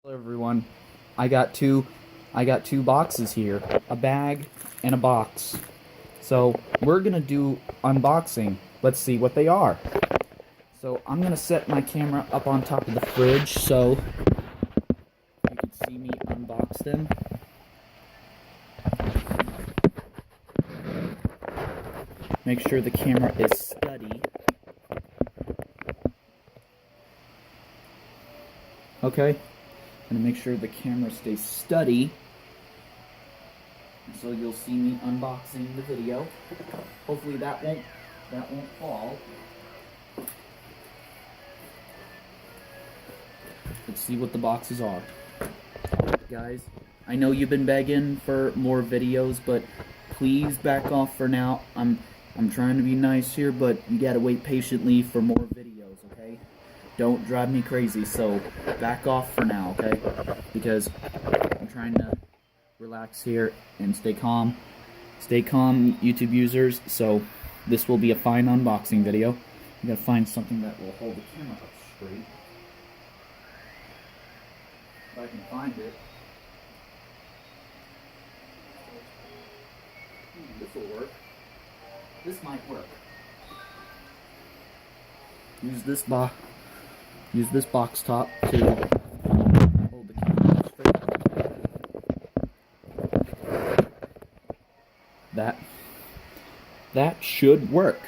Hello everyone. I got two boxes here, a bag and a box. So we're gonna do unboxing. Let's see what they are. So I'm gonna set my camera up on top of the fridge so you can see me unbox them. Make sure the camera is steady. Okay. And make sure the camera stays steady, so you'll see me unboxing the video. Hopefully that won't fall. Let's see what the boxes are. Guys, I know you've been begging for more videos, but please back off for now. I'm trying to be nice here, but you gotta wait patiently for more videos, okay? Don't drive me crazy, so back off for now, okay? Because I'm trying to relax here and stay calm. Stay calm, YouTube users, so this will be a fine unboxing video. You gotta find something that will hold the camera up straight. If I can find it. This will work. This might work. Use this box top to hold the camera straight. That should work.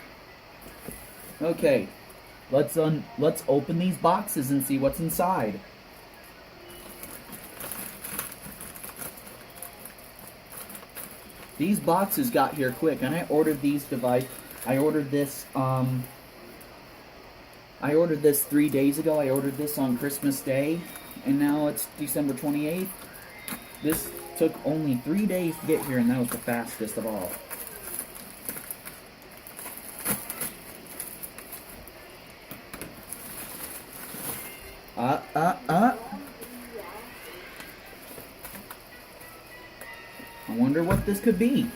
Okay, let's open these boxes and see what's inside. These boxes got here quick, and I ordered these I ordered this 3 days ago. I ordered this on Christmas Day, and now it's December 28th. This took only 3 days to get here, and that was the fastest of all. I wonder what this could be.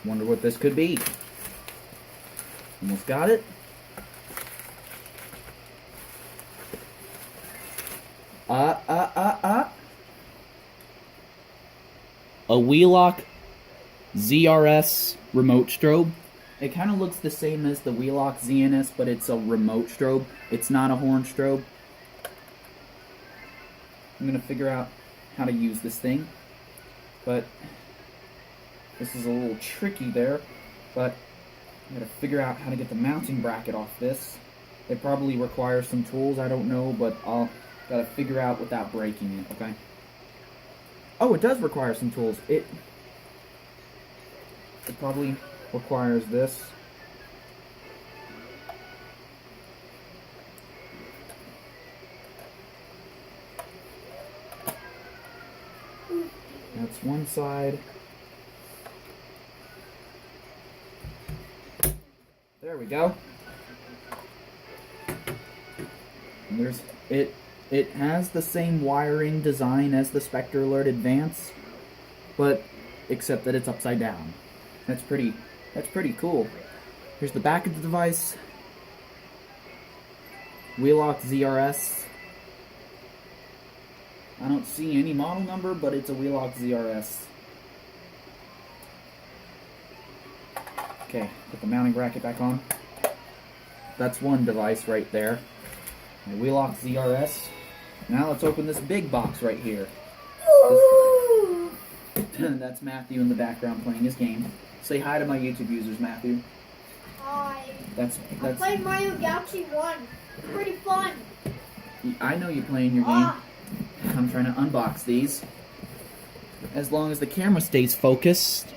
Wonder what this could be. Almost got it. A Wheelock ZRS remote strobe. It kind of looks the same as the Wheelock ZNS, but it's a remote strobe. It's not a horn strobe. I'm gonna figure out how to use this thing, but this is a little tricky there, but I gotta figure out how to get the mounting bracket off this. It probably requires some tools, I don't know, but I'll gotta figure out without breaking it, okay? Oh, it does require some tools. It probably requires this. That's one side. There we go. And there's it. It has the same wiring design as the Spectre Alert Advance, but except that it's upside down. That's pretty cool. Here's the back of the device. Wheelock ZRS. I don't see any model number, but it's a Wheelock ZRS. Okay, put the mounting bracket back on. That's one device right there. My Wheelock ZRS. Now let's open this big box right here. That's Matthew in the background playing his game. Say hi to my YouTube users, Matthew. Hi. I played Mario Galaxy 1. It's pretty fun. I know you're playing your game. I'm trying to unbox these. As long as the camera stays focused.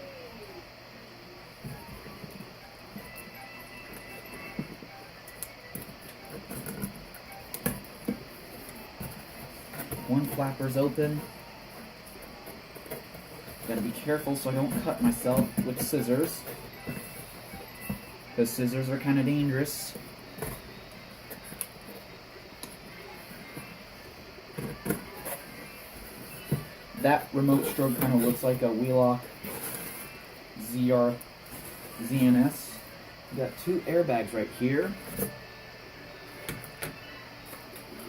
One flapper's open. Gotta be careful so I don't cut myself with scissors. Because scissors are kind of dangerous. that remote strobe kind of looks like a Wheelock ZNS. We got two airbags right here.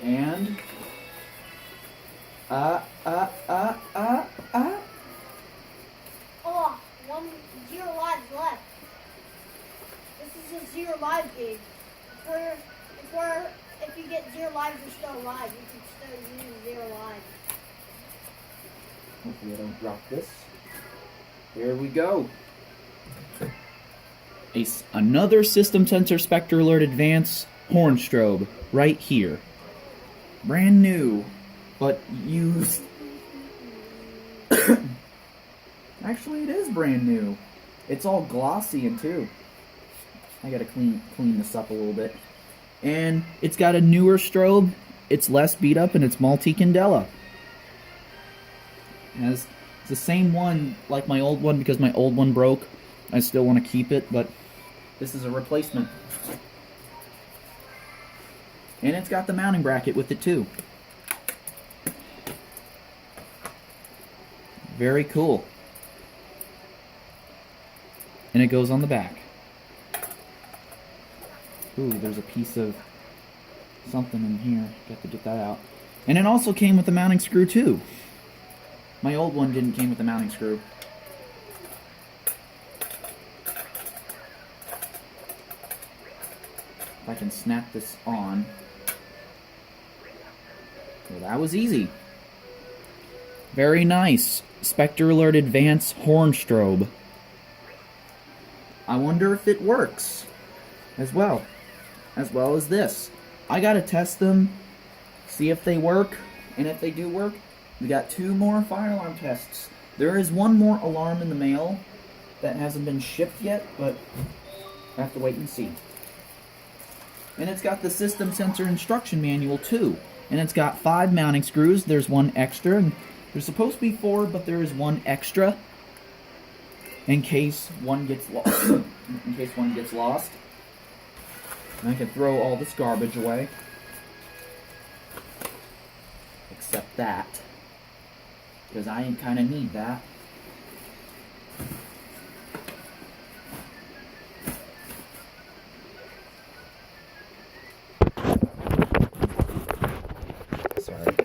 And Oh, 0 lives left. This is a 0 live game. It's where if you get 0 lives, you're still alive. You can still use 0 lives. hopefully I don't drop this. There we go. Another System Sensor Spectre Alert Advance horn strobe right here. Brand new, but used. Actually, it is brand new. It's all glossy and too. I gotta clean this up a little bit. And it's got a newer strobe. It's less beat up and it's multi-candela. It's the same one like my old one because my old one broke. I still want to keep it, but this is a replacement. And it's got the mounting bracket with it too. Very cool. And it goes on the back. Ooh, there's a piece of something in here. Got to get that out. And it also came with the mounting screw too. My old one didn't came with the mounting screw. If I can snap this on. Well, that was easy. Very nice. Spectre Alert Advance horn strobe. I wonder if it works as well as this. I gotta test them, see if they work, and if they do work, we got 2 more fire alarm tests. There is 1 more alarm in the mail that hasn't been shipped yet, but I have to wait and see. And it's got the system sensor instruction manual too. And it's got 5 mounting screws. There's 1 extra. And there's supposed to be 4, but there is 1 extra in case one gets lost. In case one gets lost. And I can throw all this garbage away. Except that. Because I kind of need that. Sorry.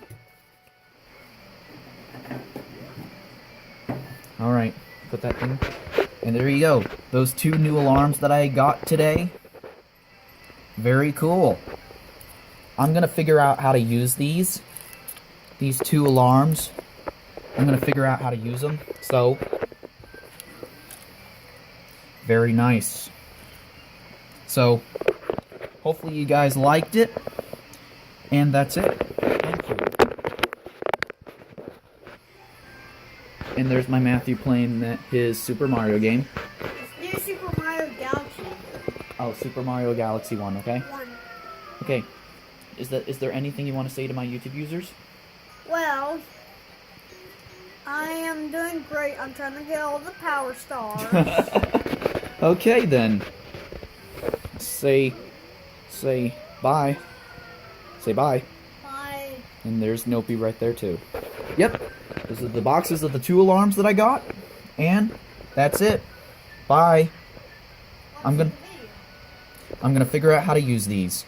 Alright, put that in. And there you go. Those 2 new alarms that I got today. Very cool. I'm going to figure out how to use these 2 alarms. I'm going to figure out how to use them. So, very nice. So, hopefully you guys liked it. And that's it. Thank you. And there's my Matthew playing his Super Mario game. It's new Super Mario Galaxy. Oh, Super Mario Galaxy 1, okay? 1. Okay. Is there anything you want to say to my YouTube users? Well, I am doing great. I'm trying to get all the power stars. Okay then. Say bye. Say bye. Bye. And there's Nopi right there too. Yep. Those are the boxes of the 2 alarms that I got. And that's it. Bye. I'm gonna figure out how to use these.